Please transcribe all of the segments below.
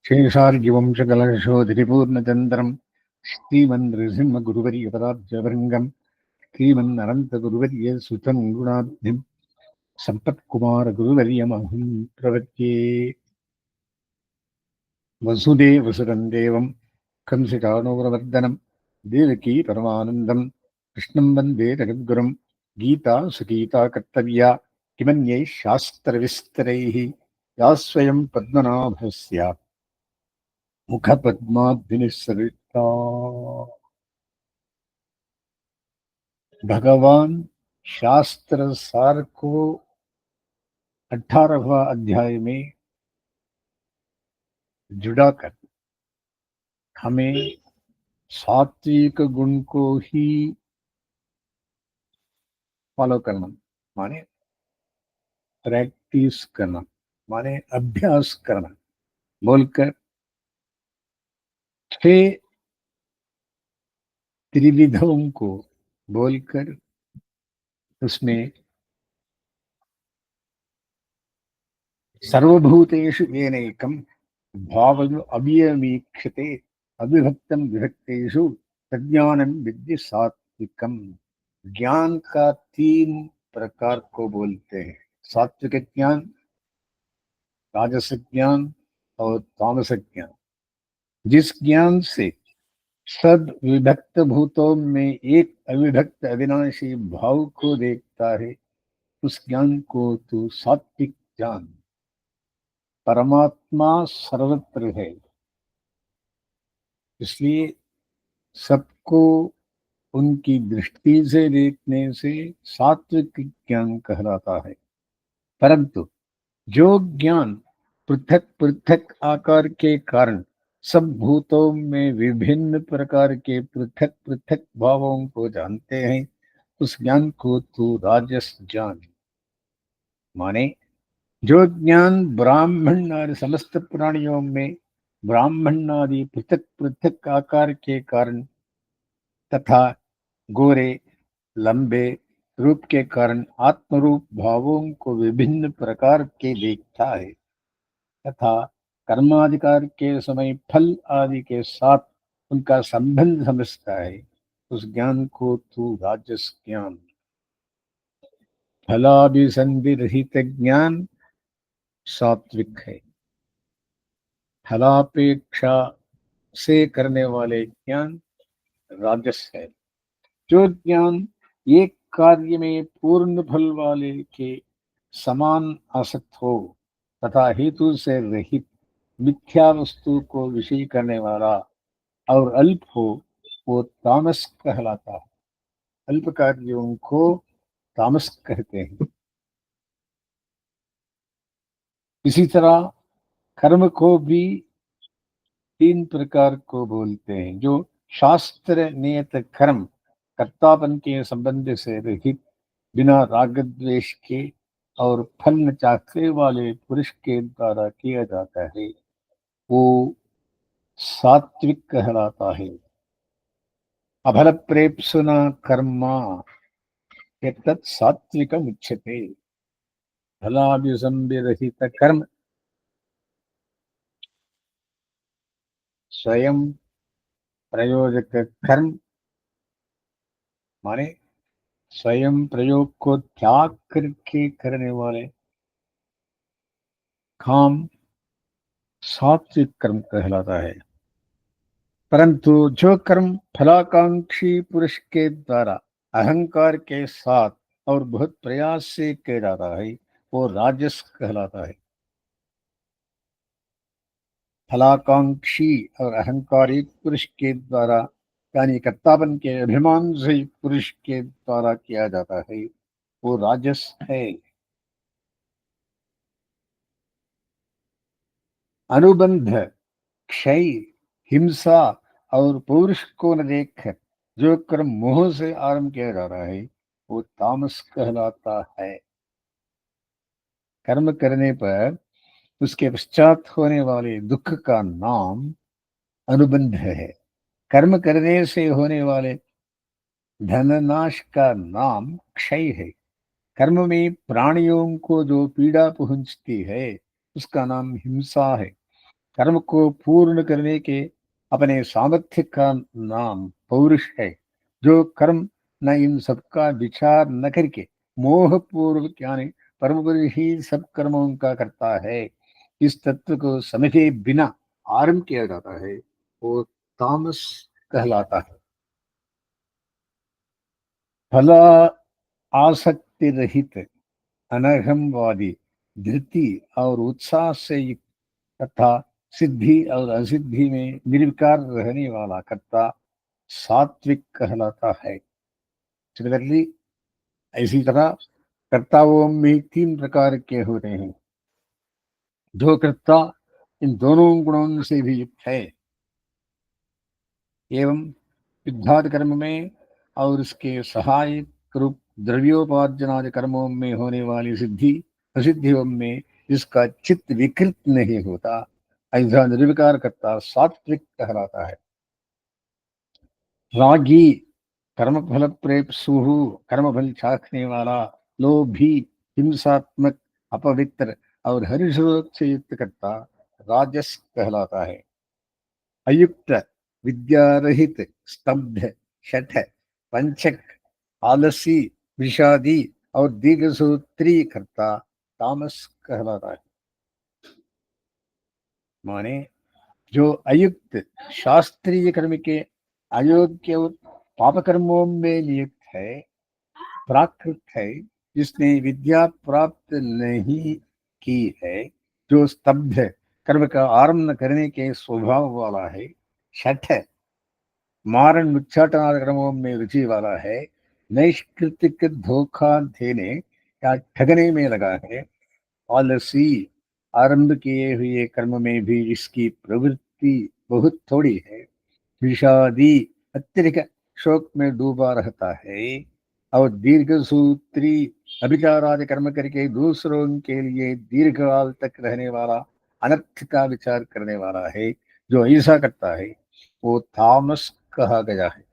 शेषार्यवंशकलशोधरिपूर्णचन्द्रं श्रीमन्नृसिंहगुरुवर्यपदाब्जभृङ्गं श्रीमन्ननन्तगुरुवर्यसुतं गुणाब्धिं सम्पत्कुमारगुरुवर्यमहं प्रपद्ये। वसुदेवसुतं देवं कंसचाणूरमर्दनं देवकी परमानन्दं कृष्णं वन्दे जगद्गुरुं। गीता सुगीता कर्तव्या किमन्यैः शास्त्रविस्तरैः या स्वयं पद्मनाभस्य मुखपद्माद्विनिसृता। भगवान शास्त्र सार को 18वां अध्याय में जुड़ाकर हमें सात्विक गुण को ही फॉलो करना, माने प्रैक्टिस करना, माने अभ्यास करना बोलकर 6 त्रिविधों को बोलकर उसमें सर्वभूतेषु येनैकं भावम् अवियमीक्षते अविभक्तं विभक्तेषु तज्ज्ञानं विद्धि सात्विकम। ज्ञान का 3 प्रकार को बोलते हैं, सात्विक ज्ञान, राजसिक ज्ञान और तामसिक ज्ञान। जिस ज्ञान से सब विभक्त भूतों में एक अविभक्त अविनाशी भाव को देखता है, उस ज्ञान को तू सात्विक ज्ञान। परमात्मा सर्वत्र है, इसलिए सबको उनकी दृष्टि से देखने से सात्विक ज्ञान कहलाता है। परंतु जो ज्ञान पृथक पृथक आकार के कारण सब भूतों में विभिन्न प्रकार के पृथक पृथक भावों को जानते हैं, उस ज्ञान को तू राजस ज्ञान। माने जो ज्ञान ब्राह्मण और समस्त प्राणियों में ब्राह्मण आदि पृथक पृथक आकार के कारण तथा गोरे लंबे रूप के कारण आत्मरूप भावों को विभिन्न प्रकार के देखता है तथा कर्माधिकार के समय फल आदि के साथ उनका संबंध समझता है, उस ज्ञान को तू राजस ज्ञान। फलाभिसंधि रहित ज्ञान सात्विक है। फलापेक्षा से करने वाले ज्ञान राजस है। जो ज्ञान एक कार्य में पूर्ण फल वाले के समान आसक्त हो तथा हेतु से रहित मिथ्या वस्तु को विषय करने वाला और अल्प हो, वो तामस कहलाता है। अल्प कार्यों को तामस कहते हैं। इसी तरह कर्म को भी 3 प्रकार को बोलते हैं। जो शास्त्र नियत कर्म कर्तापन के संबंध से रहित, बिना राग द्वेष के और फल न चाहने वाले पुरुष के द्वारा किया जाता है, वो सात्विक कहलाता है। अफल प्रेप्सुना कर्मा एतत् सात्विकम् उच्यते। फलाभिसंविरहित कर्म स्वयं प्रयोजक कर्म, माने स्वयं प्रयोग को त्याग करके करने वाले काम सात्विक कर्म कहलाता है। परंतु जो कर्म फलाकांक्षी पुरुष के द्वारा अहंकार के साथ और बहुत प्रयास से किया जाता है, वो राजस कहलाता है। फलाकांक्षी और अहंकारी पुरुष के द्वारा यानी कर्तापन के अभिमान से पुरुष के द्वारा किया जाता है, वो राजस है। अनुबंध, क्षय, हिंसा और पौरुष को न देखकर जो कर्म मोह से आरंभ किया जा रहा है, वो तामस कहलाता है। कर्म करने पर उसके पश्चात होने वाले दुख का नाम अनुबंध है। कर्म करने से होने वाले धननाश का नाम क्षय है। कर्म में प्राणियों को जो पीड़ा पहुंचती है, उसका नाम हिंसा है। कर्म को पूर्ण करने के अपने सामर्थ्य का नाम पौरुष है। जो कर्म न इन सबका विचार न करके मोह पूर्वक यानी परम पुरुष ही सब कर्मों का करता है, इस तत्व को समझे बिना आरंभ किया जाता है, वो तामस कहलाता है। फला आसक्ति रहित, अनहमवादी, धृति और उत्साह से युक्त तथा सिद्धि और असिद्धि में निर्विकार रहने वाला कर्ता सात्विक कहलाता है। सिमिलरली, इसी तरह कर्ताओं में तीन प्रकार के होते हैं। जो कर्ता इन दोनों गुणों से भी युक्त है, एवं युद्धादि कर्म में और उसके सहायक रूप द्रव्योपार्जनादि कर्मों में होने वाली सिद्धि असिद्धियों में जिसका चित्त विकृत नहीं होता, ऐसा निर्विकार कर्ता सात्विक कहलाता है। रागी, कर्म फल प्रेप्सु, कर्म फल चाखने वाला, लोभी, हिंसात्मक, अपवित्र और हरिशोक से युक्त करता राजस कहलाता है। अयुक्त, विद्या रहित, स्तब्ध, शठ, पंचक, आलसी, विषादी और दीर्घसूत्री करता तामस कहलाता है। माने जो अयुक्त, शास्त्रीय कर्म के अयोग्य और पाप कर्मों में नियुक्त है, प्राकृत है, जिसने विद्या प्राप्त नहीं की है, जो स्तब्ध कर्म का आरंभ न करने के स्वभाव वाला है, शठ मारण मुच्चाटन कर्मों में रुचि वाला है, नैष्कृतिक धोखा देने या ठगने में लगा है, आलसी, आरंभ किए हुए कर्म में भी इसकी प्रवृत्ति बहुत थोड़ी है, विषादी, अत्यधिक शोक में डूबा रहता है, और दीर्घ सूत्री, अभिचार आदि कर्म करके दूसरों के लिए दीर्घ काल तक रहने वाला अनर्थ का विचार करने वाला है। जो ऐसा करता है वो तामस कहा गया है।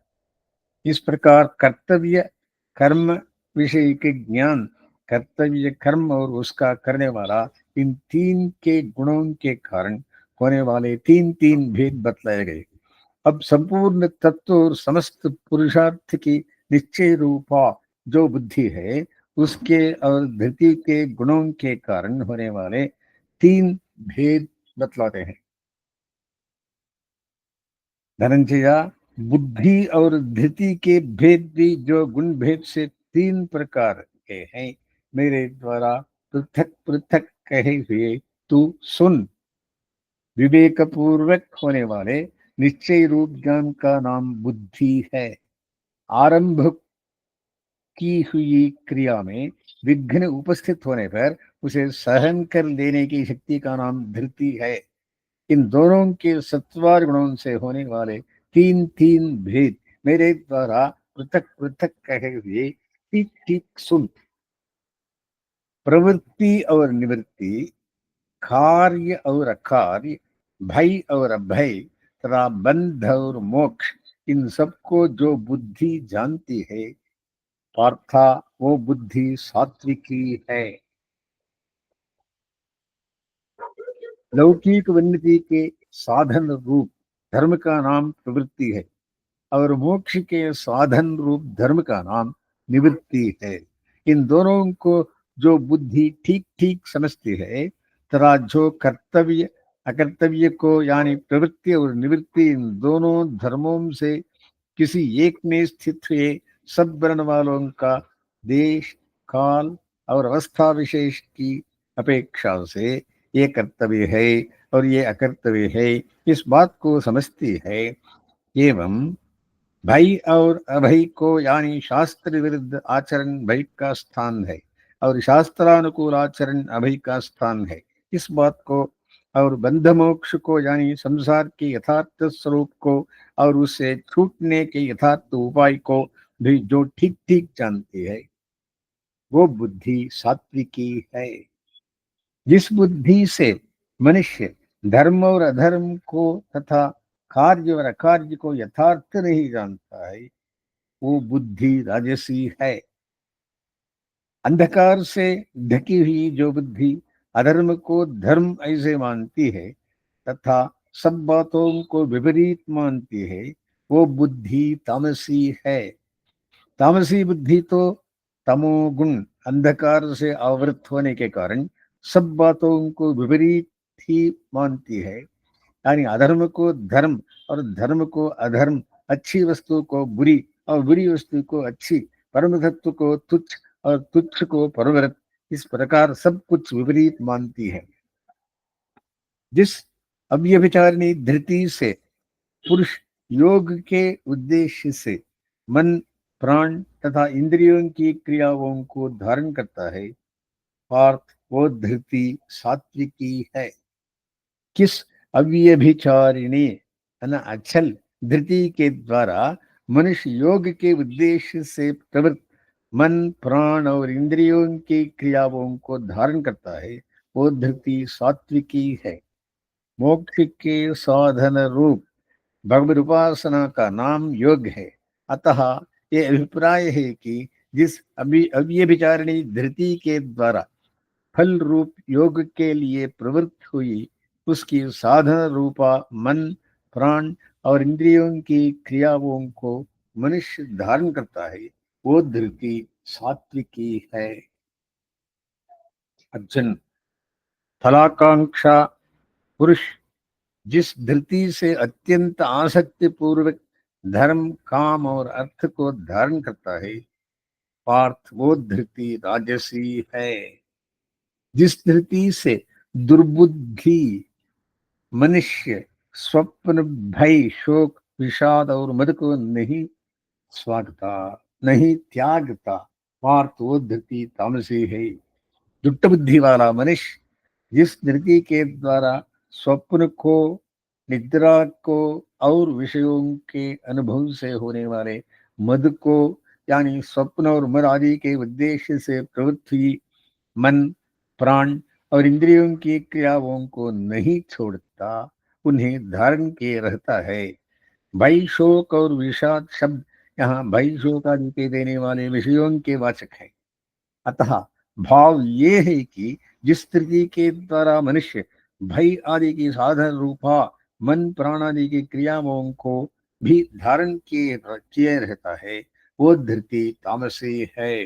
इस प्रकार कर्तव्य कर्म विषय के ज्ञान, कर्तव्य कर्म और उसका करने वाला, इन तीन के गुणों के कारण होने वाले तीन तीन भेद बतलाए गए। अब संपूर्ण तत्व और समस्त पुरुषार्थ की निश्चय रूपा जो बुद्धि है, उसके और धृति के गुणों के कारण होने वाले तीन भेद बतलाते हैं। धनंजया, बुद्धि और धृति के भेद भी जो गुण भेद से तीन प्रकार के हैं, मेरे द्वारा पृथक पृथक कहे हुए तू सुन। विवेक पूर्वक होने वाले निश्चय रूप ज्ञान का नाम बुद्धि है। आरंभ की हुई क्रिया में विघ्न उपस्थित होने पर उसे सहन कर लेने की शक्ति का नाम धृति है। इन दोनों के सत्वार गुणों से होने वाले तीन तीन भेद मेरे द्वारा पृथक पृथक कहे हुए ठीक ठीक सुन। प्रवृत्ति और निवृत्ति, कार्य और अकार्य, भय और अभय तथा बंध और मोक्ष, इन सबको जो बुद्धि जानती है पार्था, वो बुद्धि सात्विकी है। लौकिक उन्नति के साधन रूप धर्म का नाम प्रवृत्ति है, और मोक्ष के साधन रूप धर्म का नाम निवृत्ति है। इन दोनों को जो बुद्धि ठीक ठीक समझती है, तथा जो कर्तव्य अकर्तव्य को यानी प्रवृत्ति और निवृत्ति इन दोनों धर्मों से किसी एक में स्थित हुए सब वर्ण वालों का देश, काल और अवस्था विशेष की अपेक्षा से ये कर्तव्य है और ये अकर्तव्य है, इस बात को समझती है। एवं भय और अभय को यानी शास्त्र विरुद्ध आचरण भय का स्थान है और शास्त्रानुकूल आचरण अभय का स्थान है, इस बात को, और बंध मोक्ष को यानी संसार के यथार्थ स्वरूप को और उससे छूटने के यथार्थ उपाय को भी जो ठीक ठीक जानती है, वो बुद्धि सात्विकी है। जिस बुद्धि से मनुष्य धर्म और अधर्म को तथा कार्य और अकार्य को यथार्थ नहीं जानता है, वो बुद्धि राजसी है। अंधकार से ढकी हुई जो बुद्धि अधर्म को धर्म ऐसे मानती है तथा सब बातों को विपरीत मानती है, वो बुद्धि तामसी है। तामसी बुद्धि तो तमोगुण अंधकार से आवृत होने के कारण सब बातों को विपरीत ही मानती है, यानी अधर्म को धर्म और धर्म को अधर्म, अच्छी वस्तु को बुरी और बुरी वस्तु को अच्छी, परम तत्व को तुच्छ और तुच्छ को परव्रत, इस प्रकार सब कुछ विपरीत मानती है। जिस अव्यभिचारिणी धृति से पुरुष योग के उद्देश्य से मन, प्राण तथा इंद्रियों की क्रियाओं को धारण करता है, पार्थ वो धृति सात्विकी है। किस अव्यभिचारिणी अचल धृति के द्वारा मनुष्य योग के उद्देश्य से प्रवृत्त मन, प्राण और इंद्रियों की क्रियाओं को धारण करता है, वो धृति सात्विकी है। मोक्ष के साधन रूप भगवत उपासना का नाम योग है। अतः ये अभिप्राय है कि जिस अव्यभिचारिणी धृति के द्वारा फल रूप योग के लिए प्रवृत्त हुई, उसकी साधन रूपा मन, प्राण और इंद्रियों की क्रियाओं को मनुष्य धारण करता है, वो धृति सात्विकी है। अर्जुन, फलाकांक्षा पुरुष जिस धृति से अत्यंत आसक्ति पूर्वक धर्म, काम और अर्थ को धारण करता है, पार्थ वो धृति राजसी है। जिस धृति से दुर्बुद्धि मनुष्य स्वप्न, भय, शोक, विषाद और मद को नहीं स्वागता, नहीं त्यागता, पार्थ वो धृति तामसी है। दुष्ट बुद्धि वाला मनुष्य जिस धृति के द्वारा स्वप्न को, निद्रा को और विषयों के अनुभव से होने वाले मद को, यानी स्वप्न और मद आदि के उद्देश्य से प्रवृत्ति मन, प्राण और इंद्रियों की क्रियाओं को नहीं छोड़ता, उन्हें धारण किए रहता है। भय, शोक और विषाद शब्द यहाँ भय, शोक आदि के देने वाले विषयों के वाचक है। अतः भाव ये है कि जिस स्थिति के द्वारा मनुष्य भय आदि की साधन रूपा मन, प्राण आदि की क्रियाओं को भी धारण किए रहता है, वो धृति तामसी है।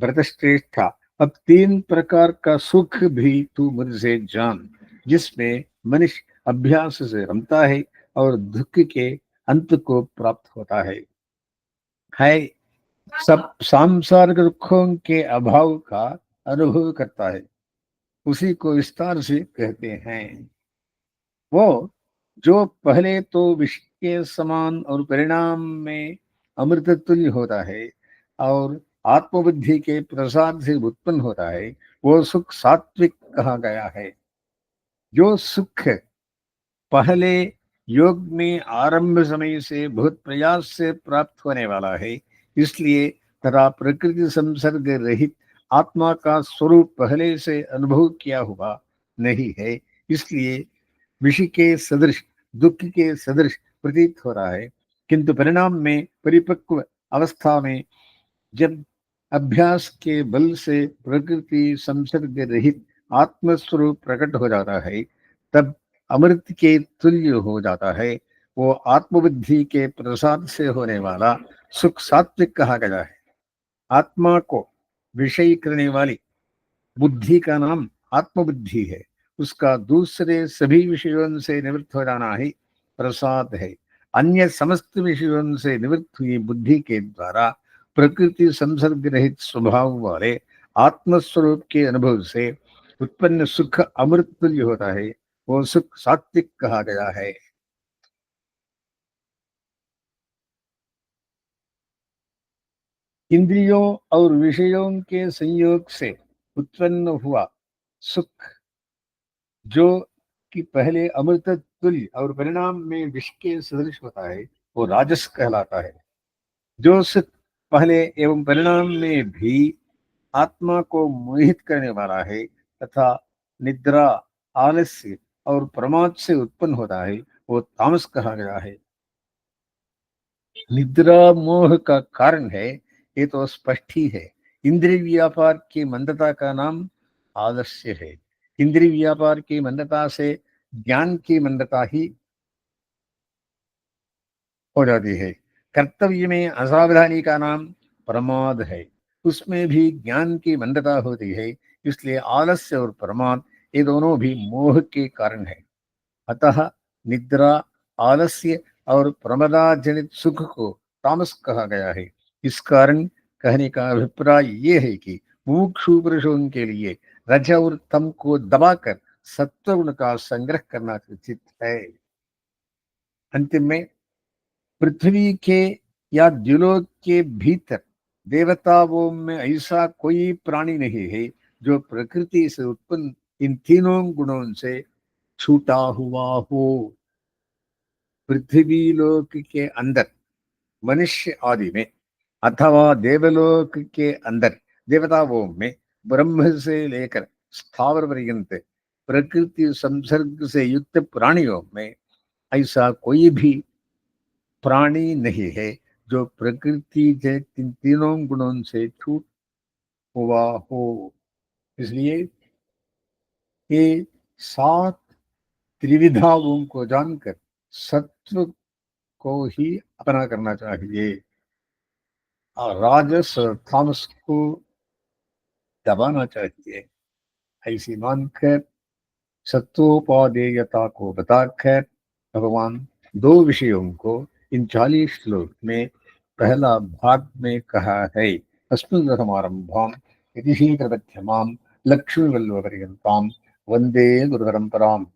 भरतश्रेष्ठा, अब तीन प्रकार का सुख भी तू मुझसे जान, जिसमें मनुष्य अभ्यास से रमता है और दुख के अंत को प्राप्त होता है सब सांसारिक दुखों के अभाव का अनुभव करता है, उसी को विस्तार से कहते हैं। वो जो पहले तो विष के समान और परिणाम में अमृत तुल्य होता है और आत्मबुद्धि के प्रसाद से उत्पन्न होता है, वो सुख सात्विक कहा गया है। जो सुख पहले योग में आरंभ समय से बहुत प्रयास से प्राप्त होने वाला है, इसलिए तथा प्रकृति संसर्ग रहित आत्मा का स्वरूप पहले से अनुभव किया हुआ नहीं है, इसलिए विषय के सदृश, दुख के सदृश प्रतीत हो रहा है। किंतु परिणाम में परिपक्व अवस्था में जब अभ्यास के बल से प्रकृति संसर्ग रहित आत्मस्वरूप प्रकट हो जाता है, तब अमृत के तुल्य हो जाता है। वो आत्मबुद्धि के प्रसाद से होने वाला सुख सात्विक कहा गया है। आत्मा को विषय करने वाली बुद्धि का नाम आत्मबुद्धि है। उसका दूसरे सभी विषयों से निवृत्त हो जाना ही प्रसाद है। अन्य समस्त विषयों से निवृत्त हुई बुद्धि के द्वारा प्रकृति संसर्ग रहित स्वभाव वाले आत्मस्वरूप के अनुभव से उत्पन्न सुख अमृत तुल्य होता है, वो सुख सात्विक कहा गया है। इंद्रियों और विषयों के संयोग से उत्पन्न हुआ सुख, जो कि पहले अमृत तुल्य और परिणाम में विष के सदृश होता है, वो राजस कहलाता है। जो सुख पहले एवं परिणाम में भी आत्मा को मोहित करने वाला है तथा निद्रा, आलस्य और प्रमाद से उत्पन्न होता है, वो तामस कहा गया है। निद्रा मोह का कारण है, ये तो स्पष्ट ही है। इंद्रिय व्यापार की मंदता का नाम आलस्य है। इंद्रिय व्यापार की मंदता से ज्ञान की मंदता ही हो जाती है। कर्तव्य में असावधानी का नाम प्रमाद है, उसमें भी ज्ञान की मंदता होती है। इसलिए आलस्य और प्रमाद ये दोनों भी मोह के कारण है। अतः निद्रा, आलस्य और प्रमदाजनित सुख को तामस कहा गया है। इस कारण कहने का अभिप्राय ये है कि मुमुक्षु पुरुषों के लिए रज और तम को दबाकर सत्वगुण का संग्रह करना उचित है। अंतिम में पृथ्वी के या द्युलोक के भीतर देवताओं में ऐसा कोई प्राणी नहीं है जो प्रकृति से उत्पन्न इन तीनों गुणों से छूटा हुआ हो। पृथ्वी लोक के अंदर मनुष्य आदि में अथवा देवलोक के अंदर देवताओं में ब्रह्म से लेकर स्थावर पर्यंत प्रकृति संसर्ग से युक्त प्राणियों में ऐसा कोई भी प्राणी नहीं है जो प्रकृति के तीनों गुणों से छूट हुआ हो। इसलिए ये सात त्रिविधाओं को जानकर सत्व को ही अपना करना चाहिए और राजस और तामस को दबाना चाहिए। ऐसी मानकर सत्वोपादेयता को बताकर भगवान दो विषयों को इन 40 श्लोक में पहला भाग में कहा है। अस्मद्गुरुसमारम्भां यतिशीघ्रमध्यमां लक्ष्मीवल्लभपर्यन्तां वन्दे गुरुपरम्पराम्।